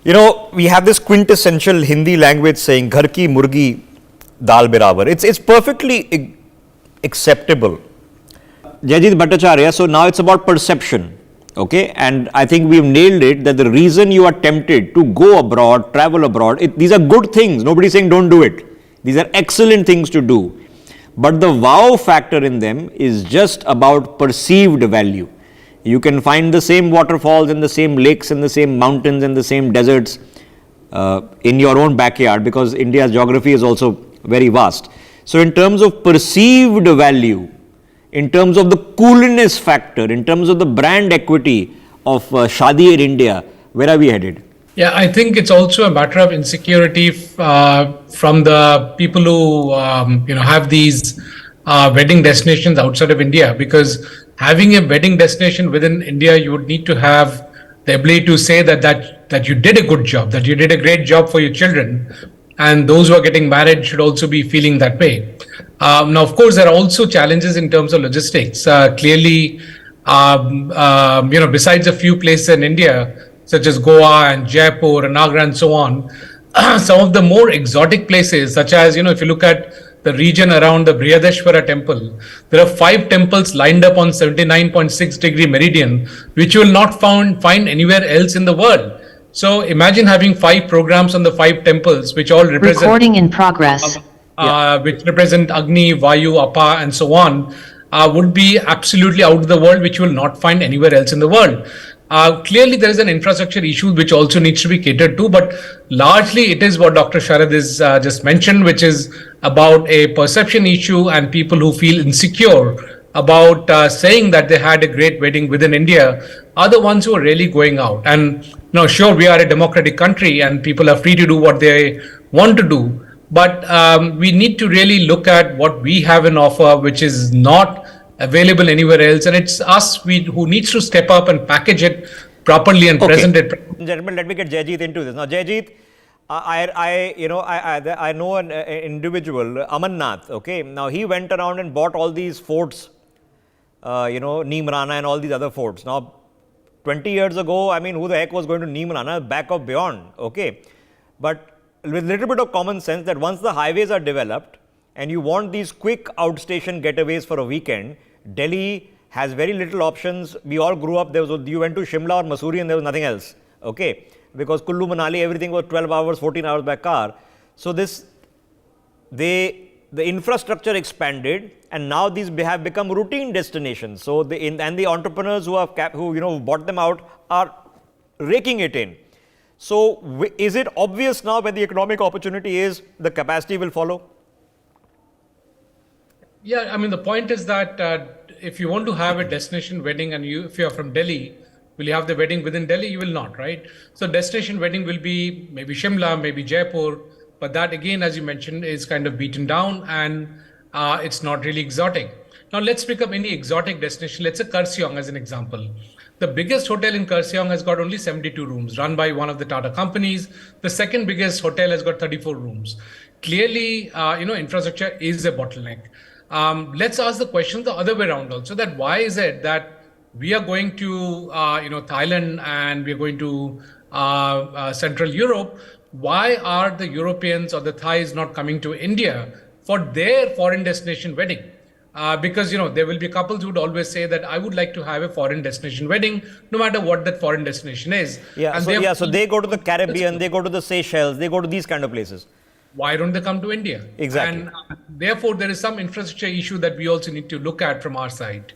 You know, we have this quintessential Hindi language saying, "Ghar ki murgi dal barabar." It's perfectly acceptable. Jaijit Bhattacharya, so now it's about perception. Okay, and I think we've nailed it that the reason you are tempted to go abroad, travel abroad, these are good things. Nobody's saying don't do it. These are excellent things to do. But the wow factor in them is just about perceived value. You can find the same waterfalls and the same lakes and the same mountains and the same deserts in your own backyard, because India's geography is also very vast. So in terms of perceived value, in terms of the coolness factor, in terms of the brand equity of Shadi in India, where are we headed? Yeah, I think it's also a matter of insecurity from the people who have these wedding destinations outside of India, because having a wedding destination within India, you would need to have the ability to say that you did a good job, that you did a great job for your children, and those who are getting married should also be feeling that way. Now, of course, there are also challenges in terms of logistics. Clearly, besides a few places in India, such as Goa and Jaipur and Agra and so on, some of the more exotic places, such as, if you look at the region around the Brihadeshwara temple, there are 5 temples lined up on 79.6 degree meridian, which you will not find anywhere else in the world. So imagine having 5 programs on the 5 temples, which all represent recording in progress, which represent Agni, Vayu, Apa, and so on, would be absolutely out of the world, which you will not find anywhere else in the world. Clearly, there is an infrastructure issue which also needs to be catered to, but largely it is what Dr. Sharad has just mentioned, which is about a perception issue, and people who feel insecure about saying that they had a great wedding within India are the ones who are really going out. And now, sure, we are a democratic country and people are free to do what they want to do, but we need to really look at what we have in offer, which is not available anywhere else, and it's us who needs to step up and package it properly and present it. Gentlemen, let me get Jaijit into this. Now, Jaijit, I know an individual, Amannath. Okay, now he went around and bought all these forts, Neem Rana and all these other forts. Now, 20 years ago, I mean, who the heck was going to Neem Rana, back of beyond? Okay, but with a little bit of common sense that once the highways are developed and you want these quick outstation getaways for a weekend, Delhi has very little options. We all grew up, you went to Shimla or Mussoorie and there was nothing else. Okay, because Kullu Manali, everything was 12 hours, 14 hours by car. So the infrastructure expanded, and now these have become routine destinations. So the entrepreneurs who bought them out are raking it in. So is it obvious now where the economic opportunity is, the capacity will follow? Yeah, I mean, the point is that if you want to have a destination wedding and if you are from Delhi, will you have the wedding within Delhi? You will not, right? So destination wedding will be maybe Shimla, maybe Jaipur, but that again, as you mentioned, is kind of beaten down and it's not really exotic. Now let's pick up any exotic destination. Let's say Kurseong as an example. The biggest hotel in Kurseong has got only 72 rooms, run by one of the Tata companies. The second biggest hotel has got 34 rooms. Clearly, infrastructure is a bottleneck. Let's ask the question the other way around also, that why is it that we are going to Thailand and we are going to Central Europe? Why are the Europeans or the Thais not coming to India for their foreign destination wedding? Because there will be couples who would always say that I would like to have a foreign destination wedding, no matter what that foreign destination is. Yeah, so they go to the Caribbean, they go to the Seychelles, they go to these kind of places. Why don't they come to India? Exactly. And therefore, there is some infrastructure issue that we also need to look at from our side.